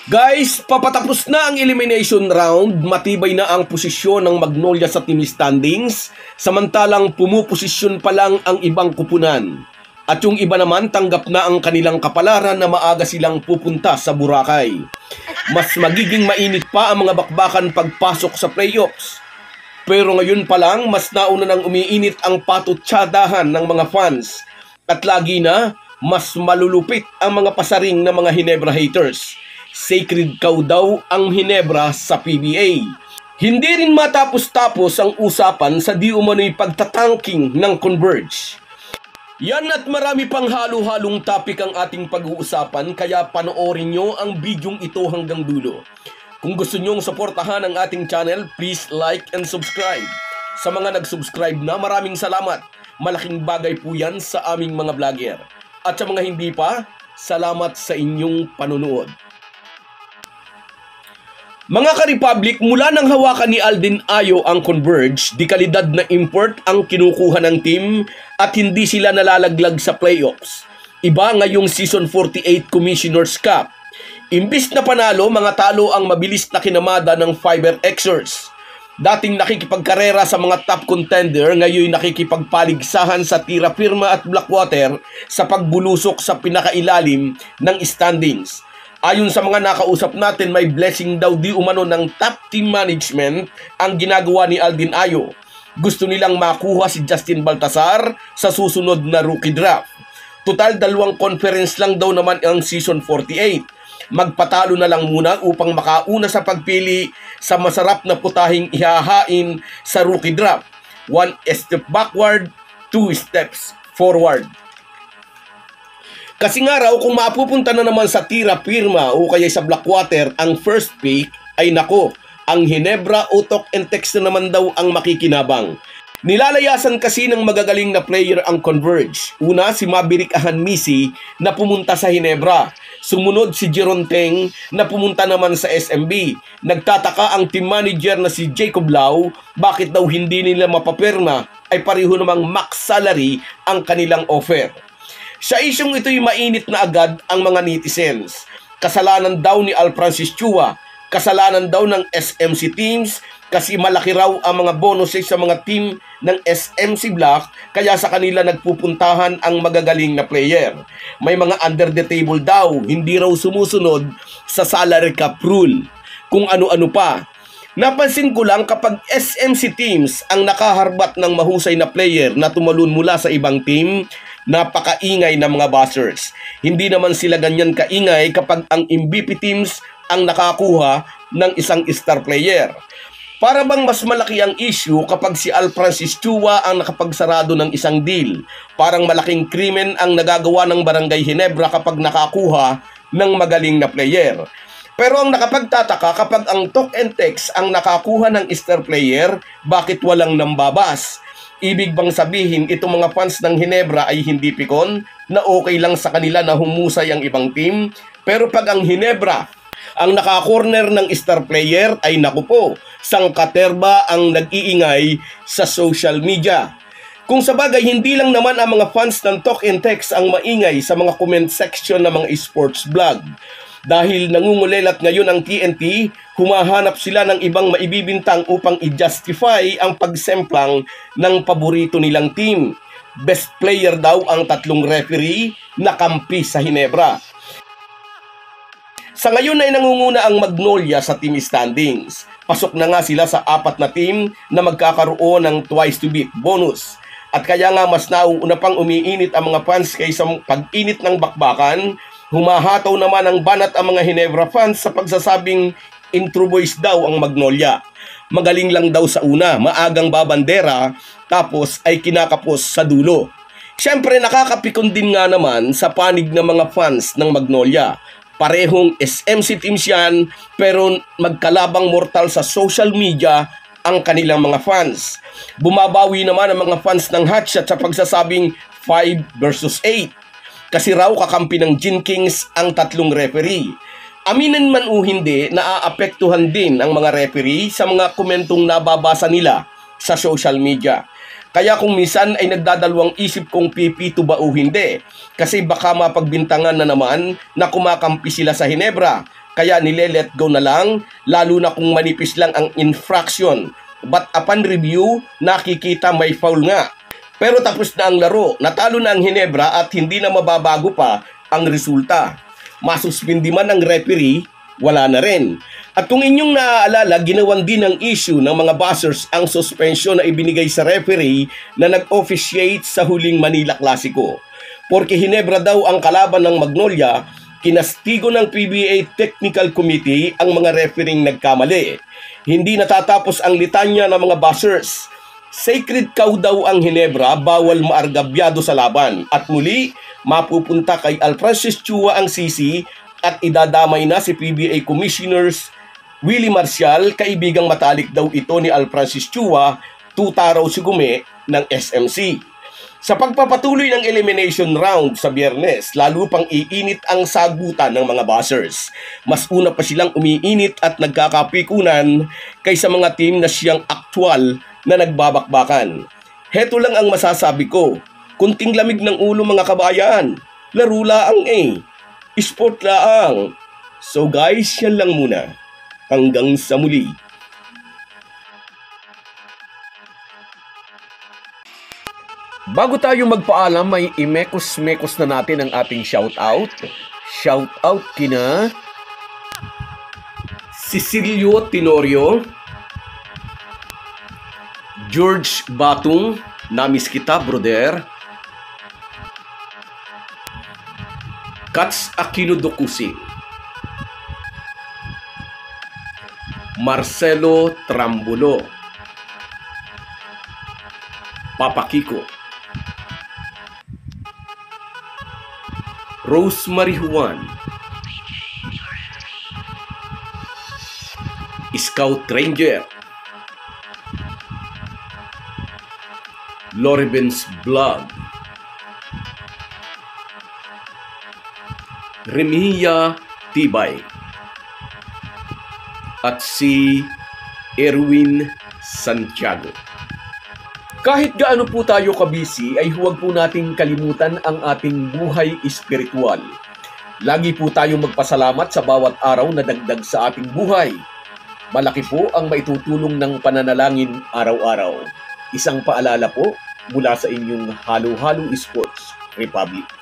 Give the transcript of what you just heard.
Guys, papatapos na ang elimination round, matibay na ang posisyon ng Magnolia sa team standings, samantalang pumuposisyon pa lang ang ibang kupunan. At yung iba naman tanggap na ang kanilang kapalaran na maaga silang pupunta sa Boracay. Mas magiging mainit pa ang mga bakbakan pagpasok sa playoffs. Pero ngayon pa lang, mas nauna nang umiinit ang patutsadahan ng mga fans. At lagi na, mas malulupit ang mga pasaring ng mga Hinebra haters. Sacred cow daw ang Hinebra sa PBA. Hindi rin matapos-tapos ang usapan sa di umano'y pagtatanking ng Converge. Yan at marami pang halo-halong topic ang ating pag-uusapan, kaya panoorin nyo ang bidyong ito hanggang dulo. Kung gusto nyong suportahan ang ating channel, please like and subscribe. Sa mga nag-subscribe na, maraming salamat. Malaking bagay po yan sa aming mga vlogger. At sa mga hindi pa, salamat sa inyong panunood. Mga ka-Republic, mula nang hawakan ni Alden Ayo ang Converge, di kalidad na import ang kinukuha ng team at hindi sila nalalaglag sa playoffs. Iba ngayong Season 48 Commissioner's Cup. Imbis na panalo, mga talo ang mabilis na kinamada ng Fiber Xers. Dating nakikipagkarera sa mga top contender, ngayon nakikipagpaligsahan sa Tira Firma at Blackwater sa pagbulusok sa pinakailalim ng standings. Ayon sa mga nakausap natin, may blessing daw di umano ng top team management ang ginagawa ni Alden Ayo. Gusto nilang makuha si Justin Baltasar sa susunod na rookie draft. Total 2 conference lang daw naman ang Season 48. Magpatalo na lang muna upang makauna sa pagpili sa masarap na putahing ihahain sa rookie draft. 1 step backward, 2 steps forward. Kasi nga raw, kung mapupunta na naman sa Tira Firma o kaya sa Blackwater ang first pick, ay nako, ang Hinebra, Utok and Tex na naman daw ang makikinabang. Nilalayasan kasi ng magagaling na player ang Converge. Una, si Maverick Ahanmisi na pumunta sa Hinebra. Sumunod si Jeron Teng na pumunta naman sa SMB. Nagtataka ang team manager na si Jacob Lau bakit daw hindi nila mapapirma ay pareho namang max salary ang kanilang offer. Sa isyong ito'y mainit na agad ang mga netizens. Kasalanan daw ni Al Francis Chua, kasalanan daw ng SMC teams kasi malaki raw ang mga bonuses sa mga team ng SMC Black kaya sa kanila nagpupuntahan ang magagaling na player. May mga under the table daw, hindi raw sumusunod sa salary cap rule. Kung ano-ano pa. Napansin ko lang kapag SMC teams ang nakaharbat ng mahusay na player na tumalon mula sa ibang team, napakaingay ng mga buzzers. Hindi naman sila ganyan kaingay kapag ang MVP teams ang nakakuha ng isang star player. Para bang mas malaki ang issue kapag si Al Francis Chua ang nakapagsarado ng isang deal. Parang malaking krimen ang nagagawa ng Barangay Hinebra kapag nakakuha ng magaling na player. Pero ang nakapagtataka kapag ang Tok and Tex ang nakakuha ng star player, bakit walang nambabas? Ibig bang sabihin itong mga fans ng Hinebra ay hindi pikon na okay lang sa kanila na humusay ang ibang team? Pero pag ang Hinebra ang naka-corner ng star player ay naku po, sangkaterba ang nag-iingay sa social media. Kung sa bagay, hindi lang naman ang mga fans ng Tok and Tex ang maingay sa mga comment section ng mga sports blog. Dahil nangungulelat ngayon ang TNT, humahanap sila ng ibang maibibintang upang i-justify ang pagsemplang ng paborito nilang team. Best player daw ang 3 referee na kampi sa Hinebra. Sa ngayon ay nangunguna ang Magnolia sa team standings. Pasok na nga sila sa 4 na team na magkakaroon ng twice to beat bonus. At kaya nga mas nauuna pang umiinit ang mga fans kaysa pag-init ng bakbakan. Humahataw naman ang banat ang mga Hinebra fans sa pagsasabing intro boys daw ang Magnolia. Magaling lang daw sa una, maagang babandera, tapos ay kinakapos sa dulo. Siyempre nakakapikon din nga naman sa panig ng mga fans ng Magnolia. Parehong SMC teams yan, pero magkalabang mortal sa social media ang kanilang mga fans. Bumabawi naman ang mga fans ng Hotshot sa pagsasabing 5 versus 8. Kasi raw kakampi ng Gin Kings ang 3 referee. Aminin man o hindi, naaapektuhan din ang mga referee sa mga komentong nababasa nila sa social media. Kaya kung minsan ay nagdadalawang isip kung pipito ba o hindi. Kasi baka mapagbintangan na naman na kumakampi sila sa Hinebra kaya nile-let go na lang, lalo na kung manipis lang ang infraction. But upon review, nakikita may foul nga. Pero tapos na ang laro, natalo na ang Ginebra at hindi na mababago pa ang resulta. Masuspindi man ang referee, wala na rin. At kung inyong naaalala, ginawan din ng issue ng mga buzzers ang suspension na ibinigay sa referee na nag-officiate sa huling Manila Clasico. Porque Ginebra daw ang kalaban ng Magnolia, kinastigo ng PBA Technical Committee ang mga refereeing nagkamali. Hindi natatapos ang litanya ng mga buzzers. Sacred cow daw ang Ginebra, bawal maargabyado sa laban. At muli, mapupunta kay Alfrancis Chua ang sisi at idadamay na si PBA Commissioners Willie Marcial, kaibigang matalik daw ito ni Alfrancis Chua, tuta raw si Gume ng SMC. Sa pagpapatuloy ng elimination round sa Biyernes, lalo pang iinit ang sagutan ng mga buzzers. Mas una pa silang umiinit at nagkakapikunan kaysa mga team na siyang aktwal na nagbabakbakan. Heto lang ang masasabi ko, kunting lamig ng ulo mga kabayan, laro laang sport laang. So guys, yan lang muna. Hanggang sa muli. Bago tayo magpaalam, may imekos-mekos na natin ang ating shoutout. Shoutout kina Cecilio Tenorio, George Batung, namis kita brother, Kats Aquino Docusing, Marcelo Trambulo, Papa Kiko, Rosemary Juan, Scout Ranger, Loribens Vlog, Remia Tibay, at si Erwin Santiago. Kahit gaano po tayo kabisi, ay huwag po nating kalimutan ang ating buhay espiritual. Lagi po tayong magpasalamat sa bawat araw na dagdag sa ating buhay. Malaki po ang maitutulong ng pananalangin araw-araw. Isang paalala po mula sa inyong Halo Halo Sports Republic.